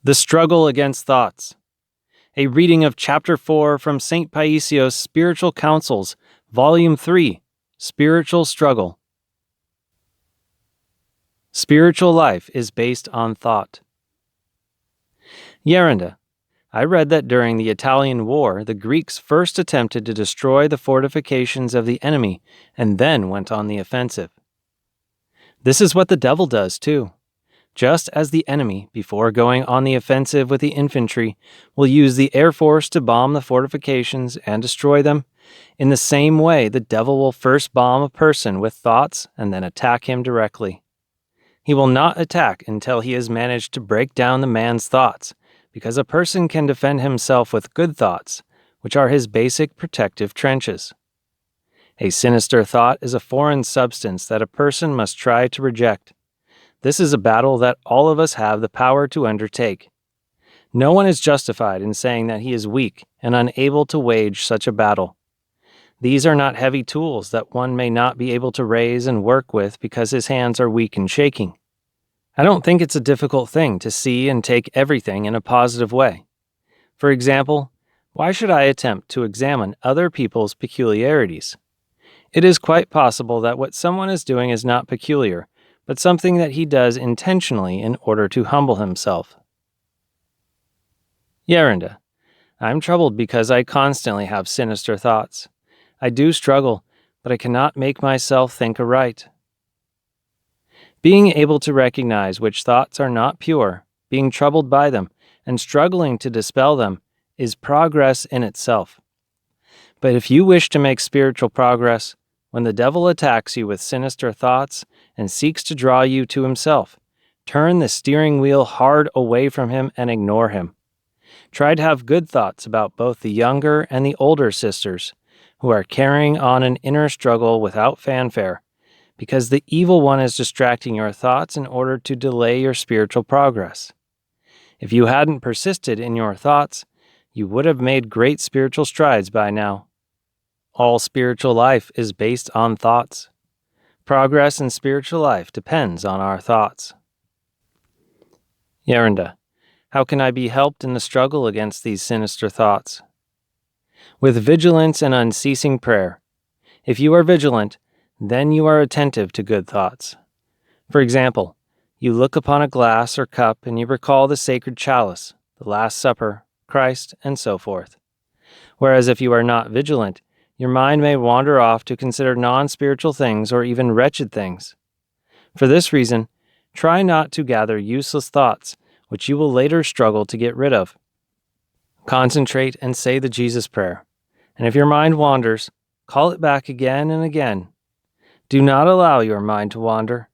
The Struggle Against Thoughts. A reading of Chapter 4 from St. Paisios' Spiritual Counsels, Volume 3, Spiritual Struggle. Spiritual life is based on thought. Yerunda, I read that during the Italian War, the Greeks first attempted to destroy the fortifications of the enemy and then went on the offensive. This is what the devil does too. Just as the enemy, before going on the offensive with the infantry, will use the air force to bomb the fortifications and destroy them, in the same way the devil will first bomb a person with thoughts and then attack him directly. He will not attack until he has managed to break down the man's thoughts, because a person can defend himself with good thoughts, which are his basic protective trenches. A sinister thought is a foreign substance that a person must try to reject. This is a battle that all of us have the power to undertake. No one is justified in saying that he is weak and unable to wage such a battle. These are not heavy tools that one may not be able to raise and work with because his hands are weak and shaking. I don't think it's a difficult thing to see and take everything in a positive way. For example, why should I attempt to examine other people's peculiarities? It is quite possible that what someone is doing is not peculiar, but something that he does intentionally in order to humble himself. Yerunda, I'm troubled because I constantly have sinister thoughts. I do struggle, but I cannot make myself think aright. Being able to recognize which thoughts are not pure, being troubled by them, and struggling to dispel them is progress in itself. But if you wish to make spiritual progress, when the devil attacks you with sinister thoughts and seeks to draw you to himself, turn the steering wheel hard away from him and ignore him. Try to have good thoughts about both the younger and the older sisters, who are carrying on an inner struggle without fanfare, because the evil one is distracting your thoughts in order to delay your spiritual progress. If you hadn't persisted in your thoughts, you would have made great spiritual strides by now. All spiritual life is based on thoughts. Progress in spiritual life depends on our thoughts. Yerunda, how can I be helped in the struggle against these sinister thoughts? With vigilance and unceasing prayer. If you are vigilant, then you are attentive to good thoughts. For example, you look upon a glass or cup and you recall the sacred chalice, the Last Supper, Christ, and so forth. Whereas if you are not vigilant, your mind may wander off to consider non-spiritual things or even wretched things. For this reason, try not to gather useless thoughts, which you will later struggle to get rid of. Concentrate and say the Jesus Prayer, and if your mind wanders, call it back again and again. Do not allow your mind to wander,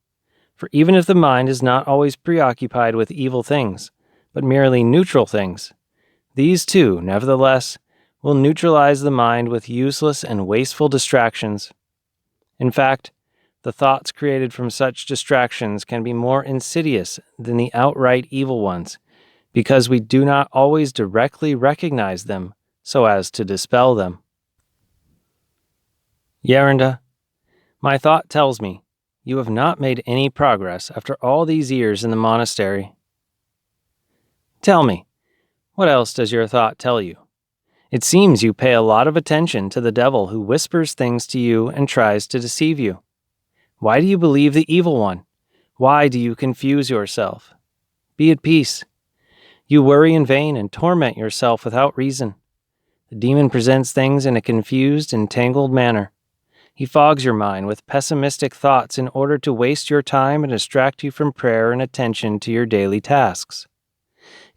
for even if the mind is not always preoccupied with evil things, but merely neutral things, these too, nevertheless, will neutralize the mind with useless and wasteful distractions. In fact, the thoughts created from such distractions can be more insidious than the outright evil ones, because we do not always directly recognize them so as to dispel them. Yerunda, my thought tells me you have not made any progress after all these years in the monastery. Tell me, what else does your thought tell you? It seems you pay a lot of attention to the devil who whispers things to you and tries to deceive you. Why do you believe the evil one? Why do you confuse yourself? Be at peace. You worry in vain and torment yourself without reason. The demon presents things in a confused and tangled manner. He fogs your mind with pessimistic thoughts in order to waste your time and distract you from prayer and attention to your daily tasks.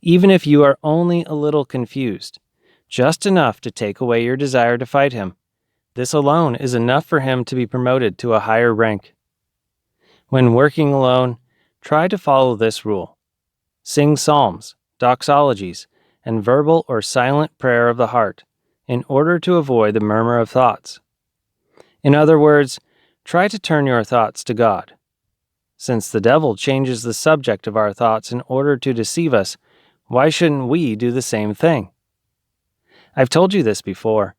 Even if you are only a little confused, just enough to take away your desire to fight him, this alone is enough for him to be promoted to a higher rank. When working alone, try to follow this rule. Sing psalms, doxologies, and verbal or silent prayer of the heart, in order to avoid the murmur of thoughts. In other words, try to turn your thoughts to God. Since the devil changes the subject of our thoughts in order to deceive us, why shouldn't we do the same thing? I've told you this before.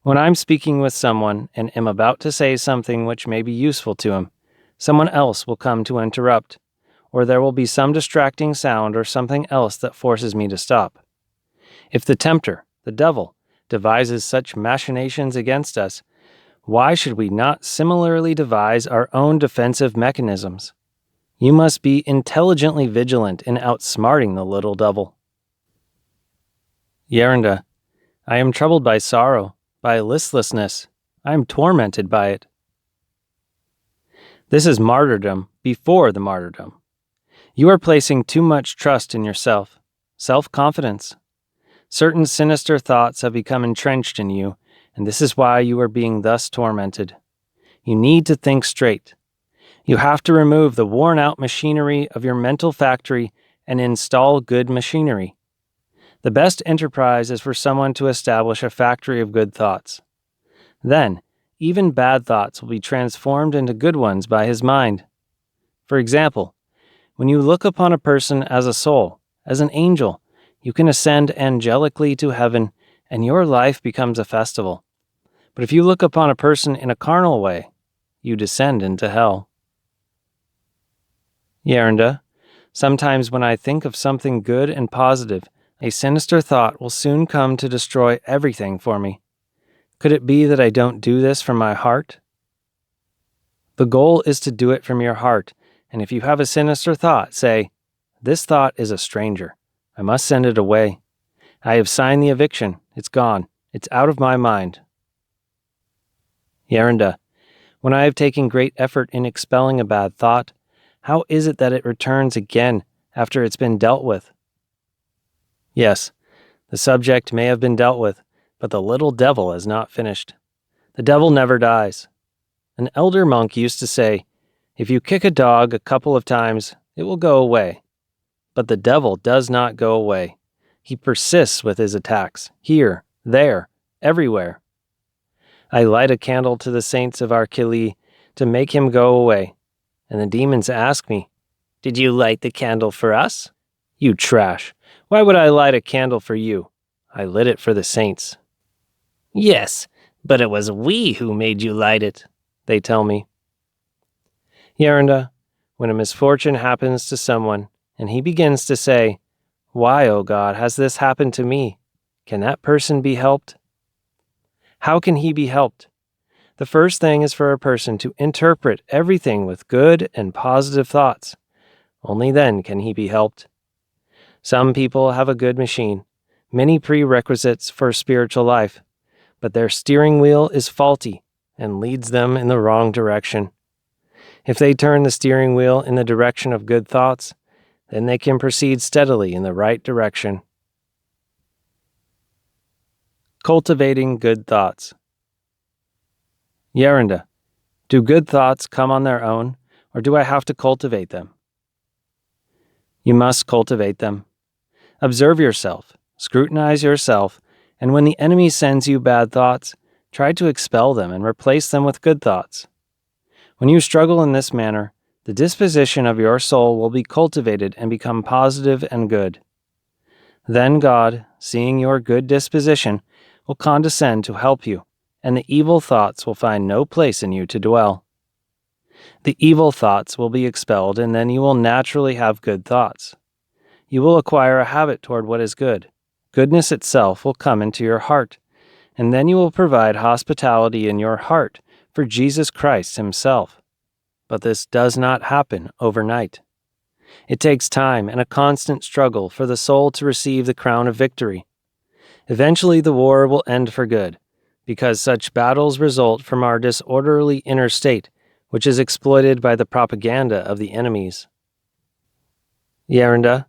When I'm speaking with someone and am about to say something which may be useful to him, someone else will come to interrupt, or there will be some distracting sound or something else that forces me to stop. If the tempter, the devil, devises such machinations against us, why should we not similarly devise our own defensive mechanisms? You must be intelligently vigilant in outsmarting the little devil. Yerunda, I am troubled by sorrow, by listlessness. I am tormented by it. This is martyrdom before the martyrdom. You are placing too much trust in yourself, self-confidence. Certain sinister thoughts have become entrenched in you, and this is why you are being thus tormented. You need to think straight. You have to remove the worn-out machinery of your mental factory and install good machinery. The best enterprise is for someone to establish a factory of good thoughts. Then, even bad thoughts will be transformed into good ones by his mind. For example, when you look upon a person as a soul, as an angel, you can ascend angelically to heaven, and your life becomes a festival. But if you look upon a person in a carnal way, you descend into hell. Yerunda, sometimes when I think of something good and positive, a sinister thought will soon come to destroy everything for me. Could it be that I don't do this from my heart? The goal is to do it from your heart, and if you have a sinister thought, say, "This thought is a stranger. I must send it away. I have signed the eviction. It's gone. It's out of my mind." Yerunda, when I have taken great effort in expelling a bad thought, how is it that it returns again after it's been dealt with? Yes, the subject may have been dealt with, but the little devil has not finished. The devil never dies. An elder monk used to say, "If you kick a dog a couple of times, it will go away." But the devil does not go away. He persists with his attacks, here, there, everywhere. I light a candle to the saints of Archili to make him go away, and the demons ask me, "Did you light the candle for us?" "You trash! Why would I light a candle for you? I lit it for the saints." "Yes, but it was we who made you light it," they tell me. Yerunda, when a misfortune happens to someone, and he begins to say, "Why, O God, has this happened to me?" Can that person be helped? How can he be helped? The first thing is for a person to interpret everything with good and positive thoughts. Only then can he be helped. Some people have a good machine, many prerequisites for spiritual life, but their steering wheel is faulty and leads them in the wrong direction. If they turn the steering wheel in the direction of good thoughts, then they can proceed steadily in the right direction. Cultivating good thoughts. Yerunda, do good thoughts come on their own, or do I have to cultivate them? You must cultivate them. Observe yourself, scrutinize yourself, and when the enemy sends you bad thoughts, try to expel them and replace them with good thoughts. When you struggle in this manner, the disposition of your soul will be cultivated and become positive and good. Then God, seeing your good disposition, will condescend to help you, and the evil thoughts will find no place in you to dwell. The evil thoughts will be expelled, and then you will naturally have good thoughts. You will acquire a habit toward what is good. Goodness itself will come into your heart, and then you will provide hospitality in your heart for Jesus Christ himself. But this does not happen overnight. It takes time and a constant struggle for the soul to receive the crown of victory. Eventually the war will end for good, because such battles result from our disorderly inner state, which is exploited by the propaganda of the enemies. Yerunda,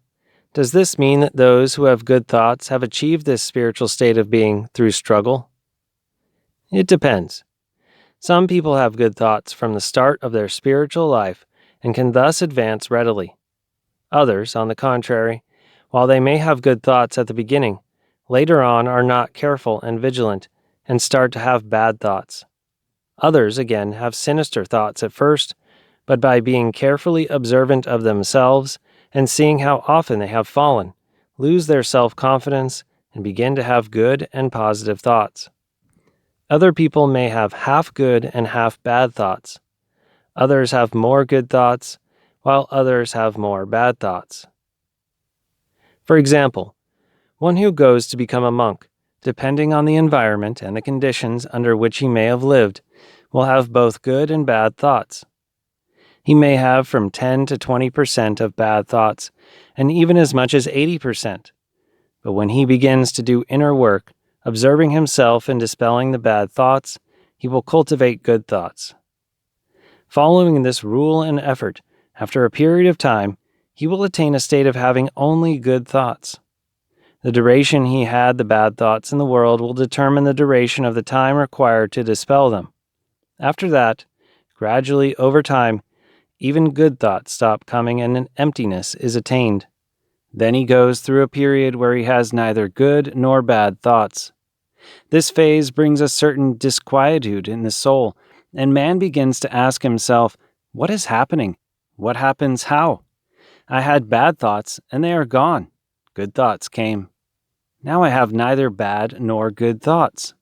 does this mean that those who have good thoughts have achieved this spiritual state of being through struggle? It depends. Some people have good thoughts from the start of their spiritual life and can thus advance readily. Others, on the contrary, while they may have good thoughts at the beginning, later on are not careful and vigilant and start to have bad thoughts. Others, again, have sinister thoughts at first, but by being carefully observant of themselves and seeing how often they have fallen, lose their self-confidence and begin to have good and positive thoughts. Other people may have half good and half bad thoughts. Others have more good thoughts, while others have more bad thoughts. For example, one who goes to become a monk, depending on the environment and the conditions under which he may have lived, will have both good and bad thoughts. He may have from 10 to 20% of bad thoughts, and even as much as 80%. But when he begins to do inner work, observing himself and dispelling the bad thoughts, he will cultivate good thoughts. Following this rule and effort, after a period of time, he will attain a state of having only good thoughts. The duration he had the bad thoughts in the world will determine the duration of the time required to dispel them. After that, gradually over time, even good thoughts stop coming and an emptiness is attained. Then he goes through a period where he has neither good nor bad thoughts. This phase brings a certain disquietude in the soul, and man begins to ask himself, what is happening? What happens how? I had bad thoughts, and they are gone. Good thoughts came. Now I have neither bad nor good thoughts.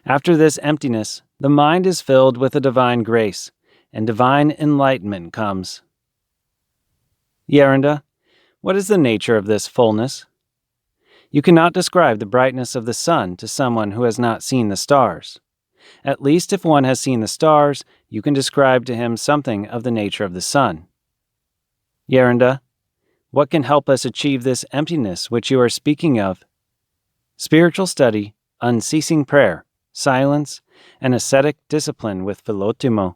After this emptiness, the mind is filled with a divine grace, and divine enlightenment comes. Yerunda, what is the nature of this fullness? You cannot describe the brightness of the sun to someone who has not seen the stars. At least if one has seen the stars, you can describe to him something of the nature of the sun. Yerunda, what can help us achieve this emptiness which you are speaking of? Spiritual study, unceasing prayer, silence, and ascetic discipline with Philotimo.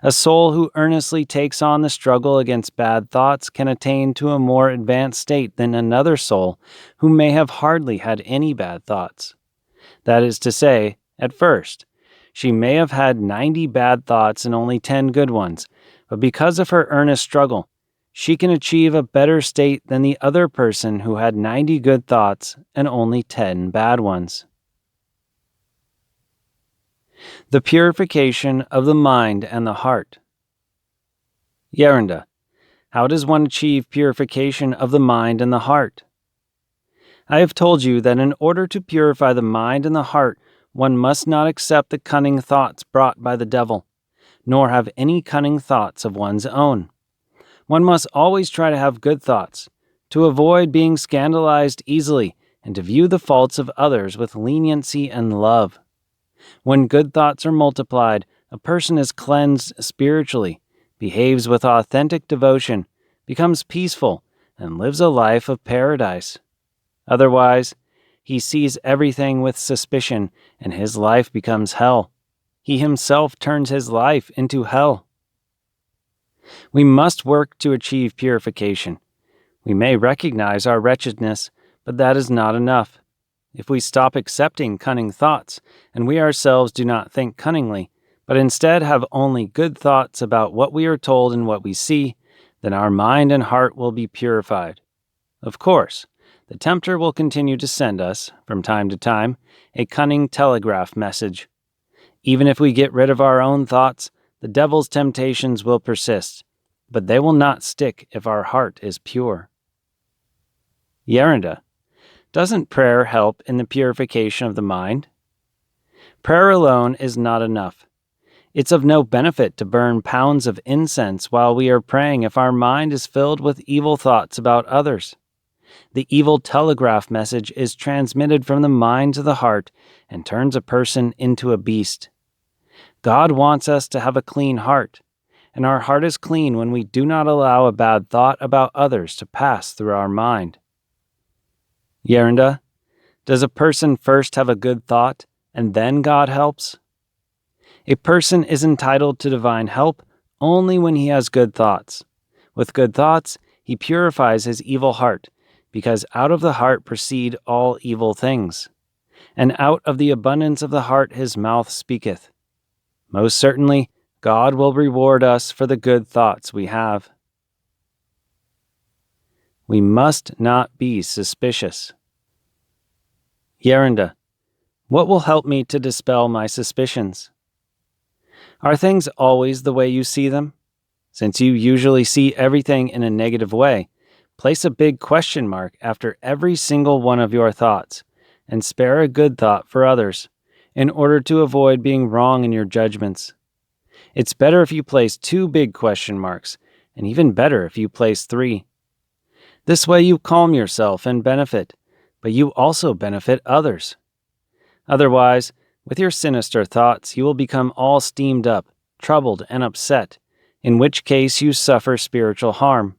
A soul who earnestly takes on the struggle against bad thoughts can attain to a more advanced state than another soul who may have hardly had any bad thoughts. That is to say, at first, she may have had 90 bad thoughts and only 10 good ones, but because of her earnest struggle, she can achieve a better state than the other person who had 90 good thoughts and only 10 bad ones. The purification of the mind and the heart. Yerunda, how does one achieve purification of the mind and the heart? I have told you that in order to purify the mind and the heart, one must not accept the cunning thoughts brought by the devil, nor have any cunning thoughts of one's own. One must always try to have good thoughts, to avoid being scandalized easily, and to view the faults of others with leniency and love. When good thoughts are multiplied, a person is cleansed spiritually, behaves with authentic devotion, becomes peaceful, and lives a life of paradise. Otherwise, he sees everything with suspicion, and his life becomes hell. He himself turns his life into hell. We must work to achieve purification. We may recognize our wretchedness, but that is not enough. If we stop accepting cunning thoughts, and we ourselves do not think cunningly, but instead have only good thoughts about what we are told and what we see, then our mind and heart will be purified. Of course, the tempter will continue to send us, from time to time, a cunning telegraph message. Even if we get rid of our own thoughts, the devil's temptations will persist, but they will not stick if our heart is pure. Yerunda, doesn't prayer help in the purification of the mind? Prayer alone is not enough. It's of no benefit to burn pounds of incense while we are praying if our mind is filled with evil thoughts about others. The evil telegraph message is transmitted from the mind to the heart and turns a person into a beast. God wants us to have a clean heart, and our heart is clean when we do not allow a bad thought about others to pass through our mind. Yerunda, does a person first have a good thought, and then God helps? A person is entitled to divine help only when he has good thoughts. With good thoughts, he purifies his evil heart, because out of the heart proceed all evil things, and out of the abundance of the heart his mouth speaketh. Most certainly, God will reward us for the good thoughts we have. We must not be suspicious. Yerunda, what will help me to dispel my suspicions? Are things always the way you see them? Since you usually see everything in a negative way, place a big question mark after every single one of your thoughts, and spare a good thought for others, in order to avoid being wrong in your judgments. It's better if you place 2 big question marks, and even better if you place 3. This way you calm yourself and benefit, but you also benefit others. Otherwise, with your sinister thoughts, you will become all steamed up, troubled, and upset, in which case you suffer spiritual harm.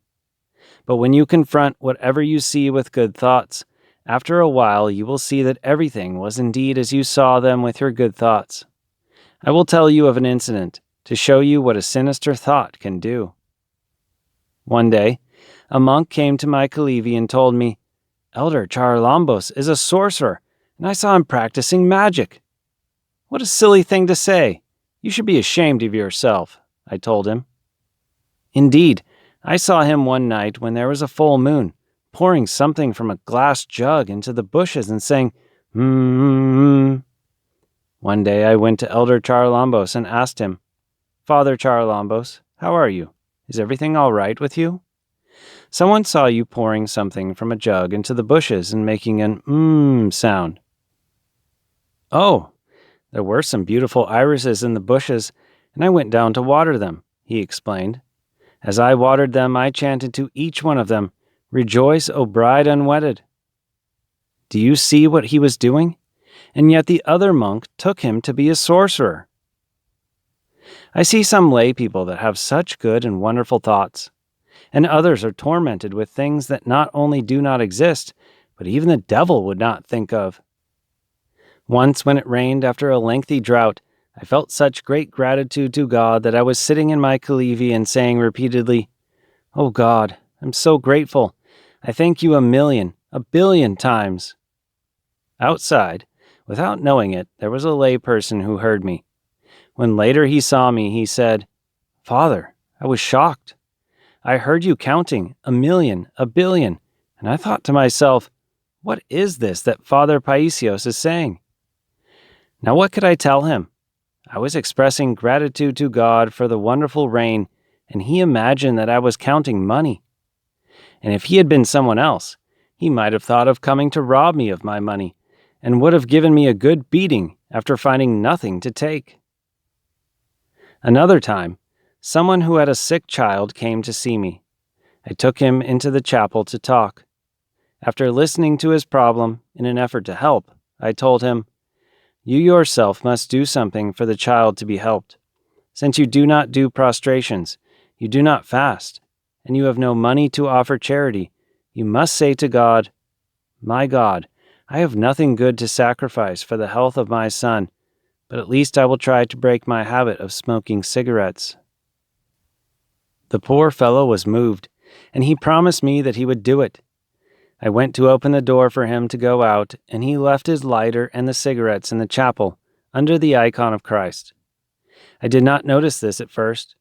But when you confront whatever you see with good thoughts, after a while you will see that everything was indeed as you saw them with your good thoughts. I will tell you of an incident to show you what a sinister thought can do. One day, a monk came to my Kalivi and told me, "Elder Charalambos is a sorcerer, and I saw him practicing magic." "What a silly thing to say! You should be ashamed of yourself," I told him. Indeed, I saw him one night when there was a full moon, pouring something from a glass jug into the bushes and saying, "Hmm." One day I went to Elder Charalambos and asked him, "Father Charalambos, how are you? Is everything all right with you? Someone saw you pouring something from a jug into the bushes and making an sound." "Oh, there were some beautiful irises in the bushes, and I went down to water them," he explained. "As I watered them, I chanted to each one of them, 'Rejoice, O bride unwedded.'" Do you see what he was doing? And yet the other monk took him to be a sorcerer. I see some lay people that have such good and wonderful thoughts, and others are tormented with things that not only do not exist, but even the devil would not think of. Once when it rained after a lengthy drought, I felt such great gratitude to God that I was sitting in my Kalivi and saying repeatedly, "Oh God, I'm so grateful. I thank you 1,000,000, 1,000,000,000 times." Outside, without knowing it, there was a lay person who heard me. When later he saw me, he said, "Father, I was shocked. I heard you counting 1,000,000, 1,000,000,000, and I thought to myself, what is this that Father Paisios is saying?" Now what could I tell him? I was expressing gratitude to God for the wonderful rain, and he imagined that I was counting money. And if he had been someone else, he might have thought of coming to rob me of my money, and would have given me a good beating after finding nothing to take. Another time, someone who had a sick child came to see me. I took him into the chapel to talk. After listening to his problem in an effort to help, I told him, "You yourself must do something for the child to be helped. Since you do not do prostrations, you do not fast, and you have no money to offer charity, you must say to God, 'My God, I have nothing good to sacrifice for the health of my son, but at least I will try to break my habit of smoking cigarettes.'" The poor fellow was moved, and he promised me that he would do it. I went to open the door for him to go out, and he left his lighter and the cigarettes in the chapel, under the icon of Christ. I did not notice this at first.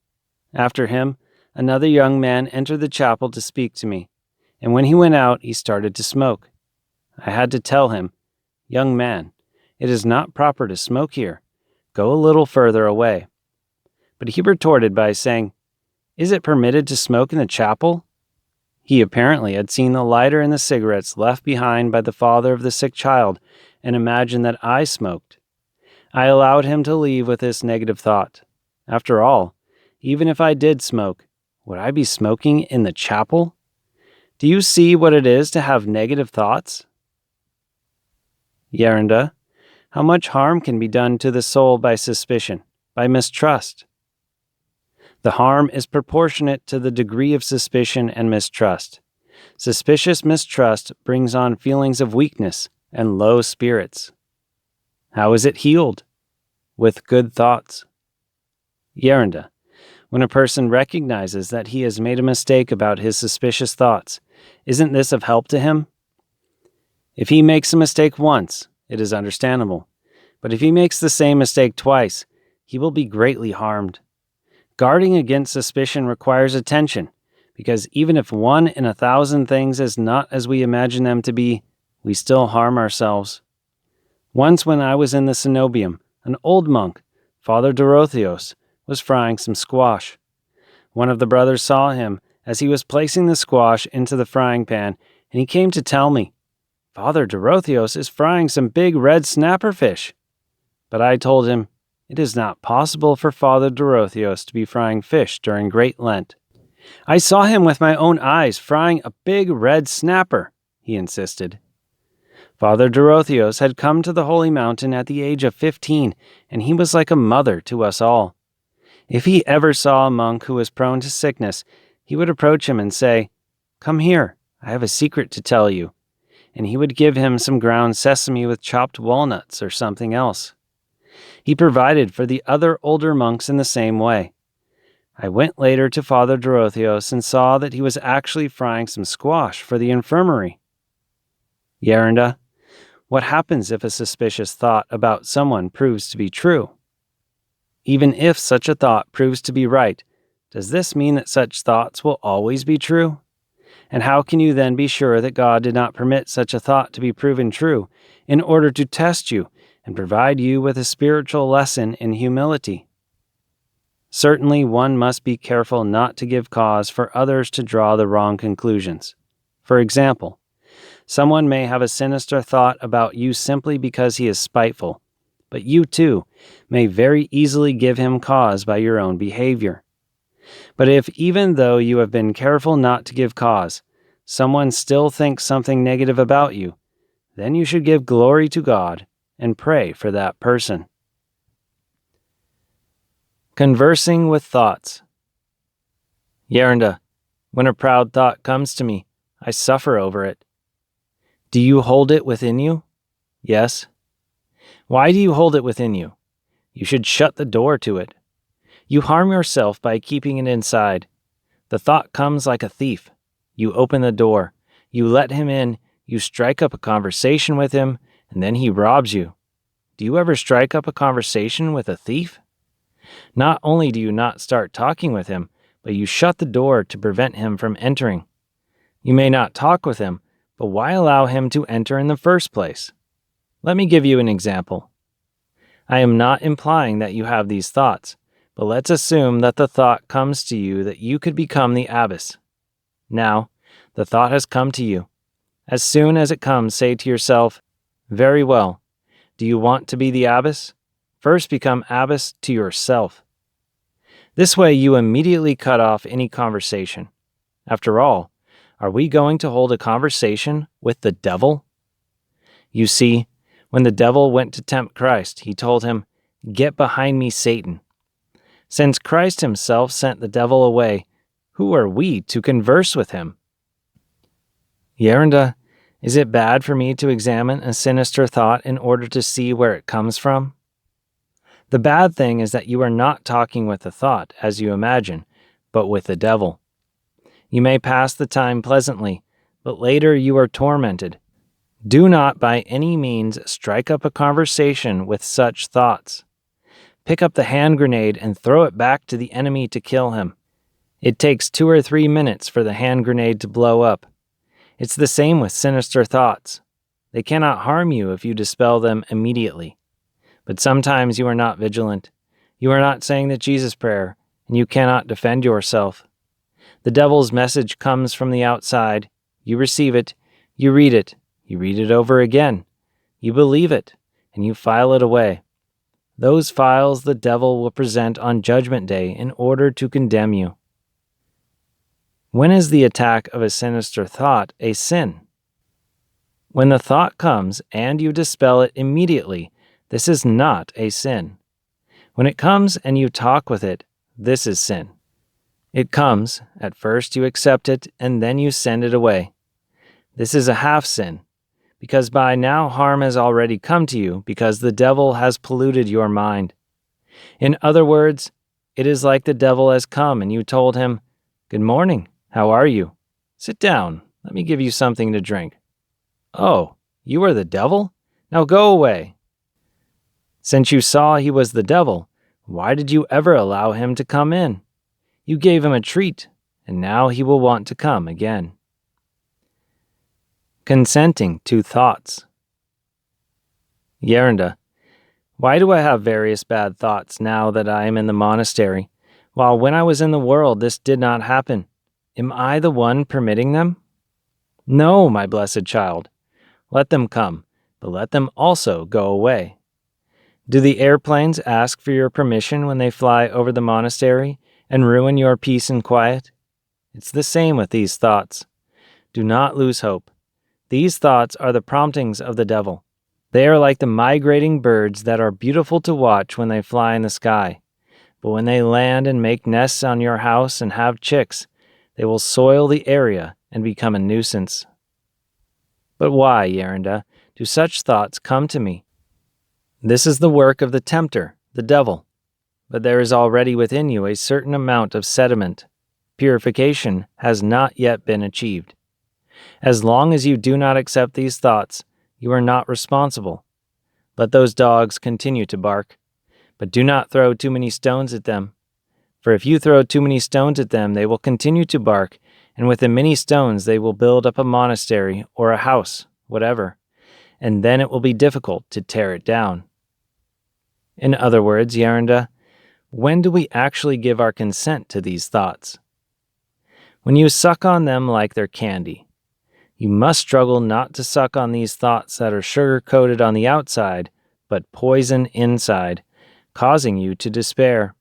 After him, another young man entered the chapel to speak to me, and when he went out, he started to smoke. I had to tell him, "Young man, it is not proper to smoke here. Go a little further away." But he retorted by saying, "Is it permitted to smoke in the chapel?" He apparently had seen the lighter and the cigarettes left behind by the father of the sick child and imagined that I smoked. I allowed him to leave with this negative thought. After all, even if I did smoke, would I be smoking in the chapel? Do you see what it is to have negative thoughts? Yerunda, how much harm can be done to the soul by suspicion, by mistrust? The harm is proportionate to the degree of suspicion and mistrust. Suspicious mistrust brings on feelings of weakness and low spirits. How is it healed? With good thoughts. Yerunda, when a person recognizes that he has made a mistake about his suspicious thoughts, isn't this of help to him? If he makes a mistake once, it is understandable. But if he makes the same mistake twice, he will be greatly harmed. Guarding against suspicion requires attention, because even if 1 in 1,000 things is not as we imagine them to be, we still harm ourselves. Once when I was in the cenobium, an old monk, Father Dorotheos, was frying some squash. One of the brothers saw him as he was placing the squash into the frying pan, and he came to tell me, "Father Dorotheos is frying some big red snapper fish." But I told him, it is not possible for Father Dorotheos to be frying fish during Great Lent. I saw him with my own eyes frying a big red snapper, he insisted. Father Dorotheos had come to the Holy Mountain at the age of 15, and he was like a mother to us all. If he ever saw a monk who was prone to sickness, he would approach him and say, "Come here, I have a secret to tell you," and he would give him some ground sesame with chopped walnuts or something else. He provided for the other older monks in the same way. I went later to Father Dorotheos and saw that he was actually frying some squash for the infirmary. Yarenda, what happens if a suspicious thought about someone proves to be true? Even if such a thought proves to be right, does this mean that such thoughts will always be true? And how can you then be sure that God did not permit such a thought to be proven true in order to test you and provide you with a spiritual lesson in humility? Certainly, one must be careful not to give cause for others to draw the wrong conclusions. For example, someone may have a sinister thought about you simply because he is spiteful, but you too may very easily give him cause by your own behavior. But if, even though you have been careful not to give cause, someone still thinks something negative about you, then you should give glory to God and pray for that person. Conversing with thoughts. Yarenda, when a proud thought comes to me, I suffer over it. Do you hold it within you? Yes. Why do you hold it within you? You should shut the door to it. You harm yourself by keeping it inside. The thought comes like a thief. You open the door. You let him in. You strike up a conversation with him, and then he robs you. Do you ever strike up a conversation with a thief? Not only do you not start talking with him, but you shut the door to prevent him from entering. You may not talk with him, but why allow him to enter in the first place? Let me give you an example. I am not implying that you have these thoughts, but let's assume that the thought comes to you that you could become the abbess. Now, the thought has come to you. As soon as it comes, say to yourself, "Very well. Do you want to be the abbess? First become abbess to yourself." This way you immediately cut off any conversation. After all, are we going to hold a conversation with the devil? You see, when the devil went to tempt Christ, he told him, "Get behind me, Satan." Since Christ himself sent the devil away, who are we to converse with him? Yarenda, is it bad for me to examine a sinister thought in order to see where it comes from? The bad thing is that you are not talking with the thought, as you imagine, but with the devil. You may pass the time pleasantly, but later you are tormented. Do not by any means strike up a conversation with such thoughts. Pick up the hand grenade and throw it back to the enemy to kill him. It takes 2 or 3 minutes for the hand grenade to blow up. It's the same with sinister thoughts. They cannot harm you if you dispel them immediately. But sometimes you are not vigilant. You are not saying the Jesus prayer, and you cannot defend yourself. The devil's message comes from the outside. You receive it, you read it over again. You believe it, and you file it away. Those files the devil will present on Judgment Day in order to condemn you. When is the attack of a sinister thought a sin? When the thought comes and you dispel it immediately, this is not a sin. When it comes and you talk with it, this is sin. It comes, at first you accept it, and then you send it away. This is a half sin, because by now harm has already come to you because the devil has polluted your mind. In other words, it is like the devil has come and you told him, "Good morning, how are you? Sit down, let me give you something to drink." "Oh, you are the devil? Now go away." Since you saw he was the devil, why did you ever allow him to come in? You gave him a treat, and now he will want to come again. Consenting to thoughts. Yarenda, why do I have various bad thoughts now that I am in the monastery, while when I was in the world this did not happen? Am I the one permitting them? No, my blessed child. Let them come, but let them also go away. Do the airplanes ask for your permission when they fly over the monastery and ruin your peace and quiet? It's the same with these thoughts. Do not lose hope. These thoughts are the promptings of the devil. They are like the migrating birds that are beautiful to watch when they fly in the sky. But when they land and make nests on your house and have chicks, they will soil the area and become a nuisance. But why, Yerinda, do such thoughts come to me? This is the work of the tempter, the devil. But there is already within you a certain amount of sediment. Purification has not yet been achieved. As long as you do not accept these thoughts, you are not responsible. Let those dogs continue to bark, but do not throw too many stones at them. For if you throw too many stones at them, they will continue to bark, and with the many stones they will build up a monastery or a house, whatever, and then it will be difficult to tear it down. In other words, Yerinda, when do we actually give our consent to these thoughts? When you suck on them like they're candy. You must struggle not to suck on these thoughts that are sugar-coated on the outside, but poison inside, causing you to despair.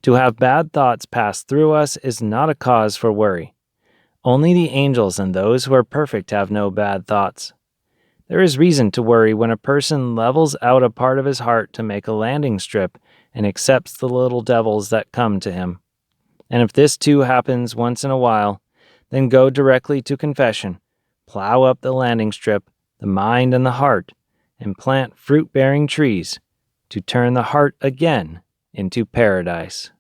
To have bad thoughts pass through us is not a cause for worry. Only the angels and those who are perfect have no bad thoughts. There is reason to worry when a person levels out a part of his heart to make a landing strip and accepts the little devils that come to him. And if this too happens once in a while, then go directly to confession, plow up the landing strip, the mind and the heart, and plant fruit-bearing trees to turn the heart again into paradise.